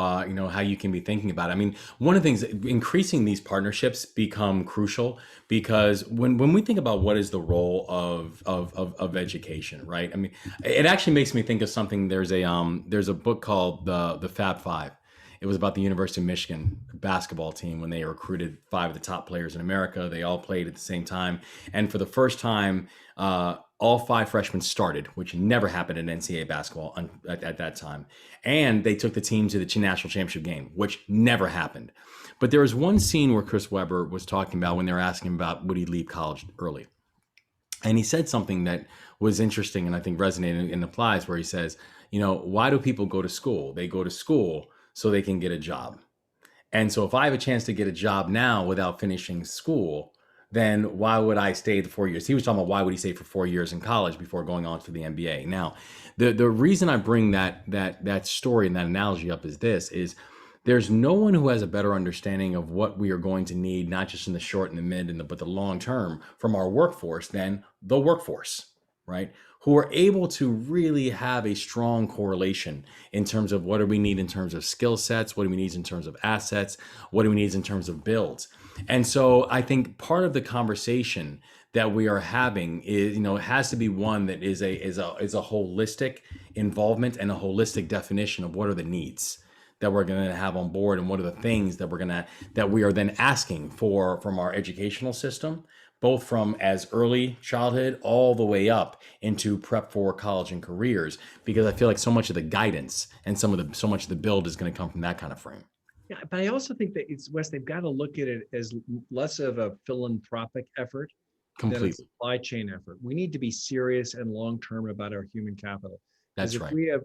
S1: how you can be thinking about it. I mean, one of the things, increasing these partnerships become crucial, because when we think about what is the role of education, right? I mean, it actually makes me think of something. There's a book called the Fab Five. It was about the University of Michigan basketball team when they recruited 5 of the top players in America. They all played at the same time, and for the first time, all 5 freshmen started, which never happened in NCAA basketball at that time. And they took the team to the national championship game, which never happened. But there was one scene where Chris Webber was talking about, when they were asking him about would he leave college early. And he said something that was interesting and I think resonated and applies, where he says, why do people go to school? They go to school so they can get a job. And so if I have a chance to get a job now without finishing school, then why would I stay the 4 years? He was talking about why would he stay for 4 years in college before going on to the MBA. Now, the reason I bring that story and that analogy up is there's no one who has a better understanding of what we are going to need, not just in the short and the mid but the long term, from our workforce than the workforce, right? Who are able to really have a strong correlation in terms of what do we need in terms of skill sets, what do we need in terms of assets, what do we need in terms of builds. And so I think part of the conversation that we are having is, it has to be one that is a holistic involvement and a holistic definition of what are the needs that we're going to have on board, and what are the things that we are then asking for from our educational system, both from as early childhood all the way up into prep for college and careers, because I feel like so much of the guidance and so much of the build is going to come from that kind of frame.
S2: Yeah, but I also think that Wes, they've got to look at it as less of a philanthropic effort than a supply chain effort. We need to be serious and long-term about our human capital.
S1: That's right.
S2: If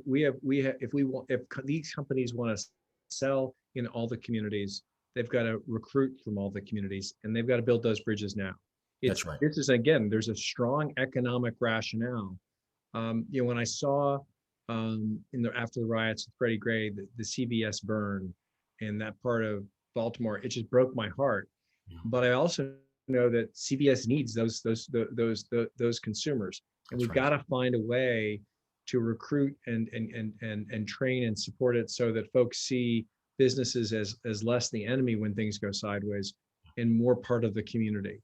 S2: these companies want to sell in all the communities, they've got to recruit from all the communities, and they've got to build those bridges now.
S1: That's right.
S2: This is, again, there's a strong economic rationale. When I saw after the riots with Freddie Gray, the CVS burn in that part of Baltimore, it just broke my heart. Yeah. But I also know that CVS needs those consumers, and we've got to find a way to recruit and train and support it, so that folks see businesses as less the enemy when things go sideways and more part of the community.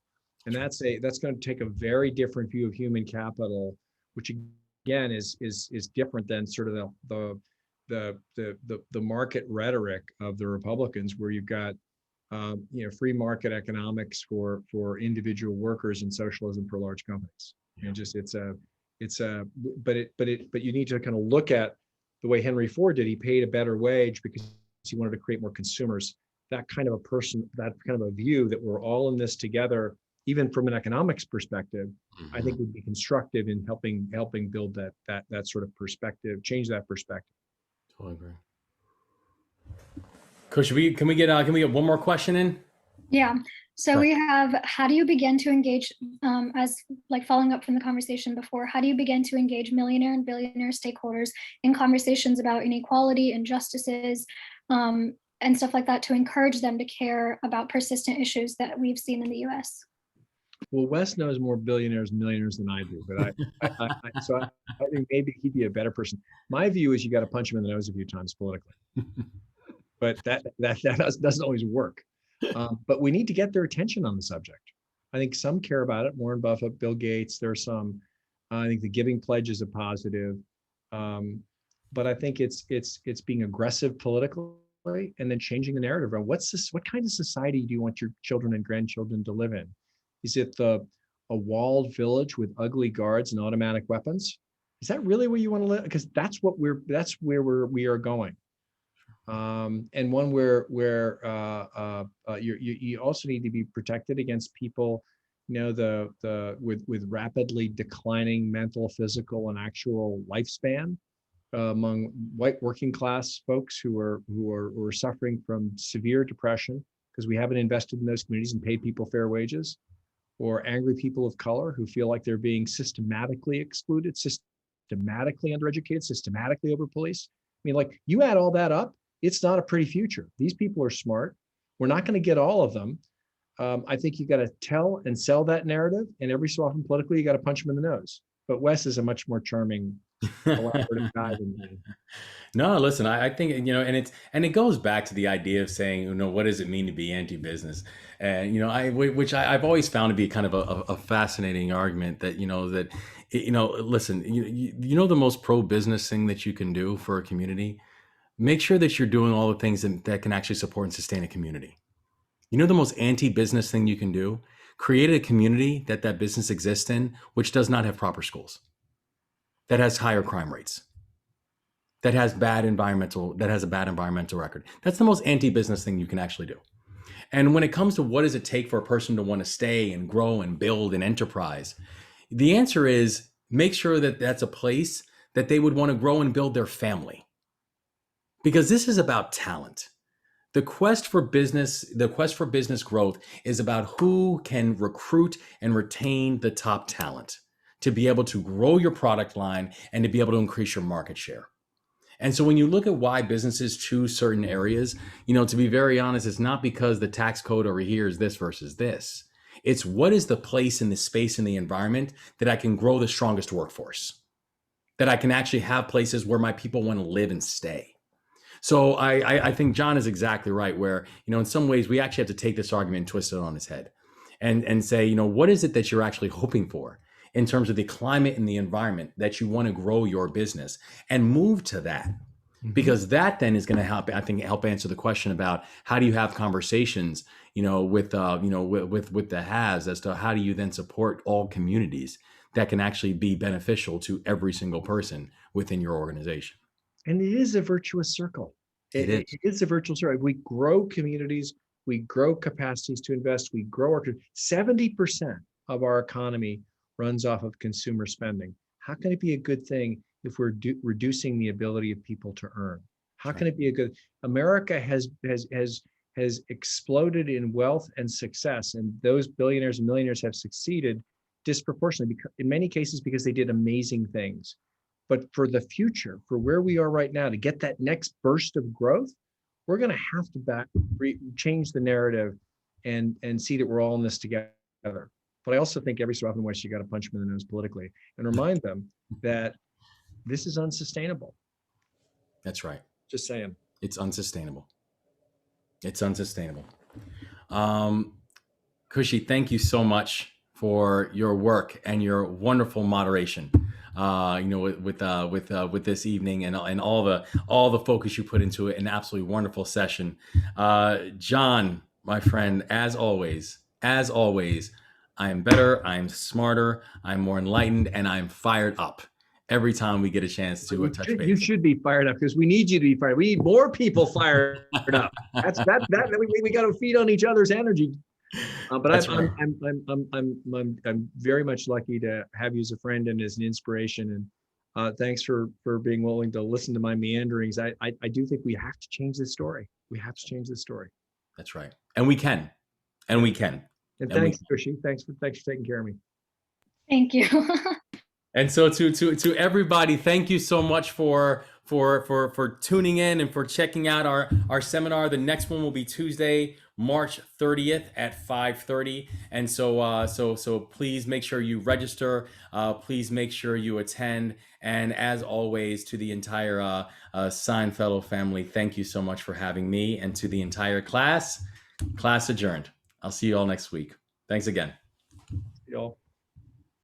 S2: And that's going to take a very different view of human capital, which again is different than sort of the market rhetoric of the Republicans, where you've got free market economics for individual workers and socialism for large companies. Yeah. And but you need to kind of look at the way Henry Ford did. He paid a better wage because he wanted to create more consumers. That kind of a view that we're all in this together, even from an economics perspective, mm-hmm. I think would be constructive in helping build that sort of perspective, change that perspective.
S1: Totally agree. Coach, can we get one more question in?
S3: Yeah. So sure. We have, how do you begin to engage, as like following up from the conversation before, how do you begin to engage millionaire and billionaire stakeholders in conversations about inequality, injustices, and stuff like that, to encourage them to care about persistent issues that we've seen in the US?
S2: Well, Wes knows more billionaires and millionaires than I do, but I think maybe he'd be a better person. My view is you got to punch him in the nose a few times politically, but that doesn't always work. But we need to get their attention on the subject. I think some care about it. Warren Buffett, Bill Gates. There's some, I think the giving pledge is a positive. But I think it's being aggressive politically and then changing the narrative around what kind of society do you want your children and grandchildren to live in? Is it a walled village with ugly guards and automatic weapons? Is that really where you want to live? Because that's where we are going. And one where you also need to be protected against people, with rapidly declining mental, physical, and actual lifespan among white working class folks who are suffering from severe depression because we haven't invested in those communities and paid people fair wages, or angry people of color who feel like they're being systematically excluded, systematically undereducated, systematically over-policed. I mean, like, you add all that up, it's not a pretty future. These people are smart. We're not going to get all of them. I think you got to tell and sell that narrative, and every so often politically, you got to punch them in the nose. But Wes is a much more charming, elaborative guy than me.
S1: No, listen, I think, and it goes back to the idea of saying, what does it mean to be anti-business? And, which I've always found to be kind of a fascinating argument that, listen, the most pro-business thing that you can do for a community, make sure that you're doing all the things that can actually support and sustain a community. The most anti-business thing you can do, create a community that business exists in, which does not have proper schools, that has higher crime rates, that has a bad environmental record. That's the most anti-business thing you can actually do. And when it comes to what does it take for a person to want to stay and grow and build an enterprise, the answer is make sure that that's a place that they would want to grow and build their family. Because this is about talent. The quest for business growth is about who can recruit and retain the top talent to be able to grow your product line and to be able to increase your market share. And so when you look at why businesses choose certain areas, to be very honest, it's not because the tax code over here is this versus this. It's what is the place in the space in the environment that I can grow the strongest workforce, that I can actually have places where my people want to live and stay. So I think John is exactly right, where, in some ways we actually have to take this argument and twist it on its head and say, what is it that you're actually hoping for in terms of the climate and the environment that you want to grow your business, and move to that. Mm-hmm. Because that then is going to help answer the question about how do you have conversations, with the haves as to how do you then support all communities that can actually be beneficial to every single person within your organization.
S2: And it is a virtuous circle. It is a virtuous circle. We grow communities, we grow capacities to invest, we grow 70% of our economy runs off of consumer spending. How can it be a good thing if we're reducing the ability of people to earn? How can it be a good? America has exploded in wealth and success, and those billionaires and millionaires have succeeded disproportionately, in many cases because they did amazing things. But for the future, for where we are right now, to get that next burst of growth, we're going to have to change the narrative and see that we're all in this together. But I also think every so often, Wes, you got to punch them in the nose politically and remind them that this is unsustainable.
S1: That's right.
S2: Just saying.
S1: It's unsustainable. It's unsustainable. Kushi, thank you so much for your work and your wonderful moderation. With this evening and all the focus you put into it, an absolutely wonderful session. John, my friend, as always, I am better, I am smarter, I'm more enlightened, and I'm fired up every time we get a chance to touch base.
S2: You should be fired up because we need you to be fired. We need more people fired up. We got to feed on each other's energy. But I'm very much lucky to have you as a friend and as an inspiration. And thanks for being willing to listen to my meanderings. I do think we have to change this story. We have to change this story.
S1: That's right, and we can, and we can.
S2: And thanks, Kushi. Thanks for taking care of me.
S3: Thank you.
S1: And so to everybody, thank you so much for tuning in and for checking out our seminar. The next one will be Tuesday, March 30th at 5:30. And so please make sure you register. Please make sure you attend. And as always, to the entire Sine Fellow family, thank you so much for having me. And to the entire class adjourned. I'll see you all next week. Thanks again.
S2: See y'all.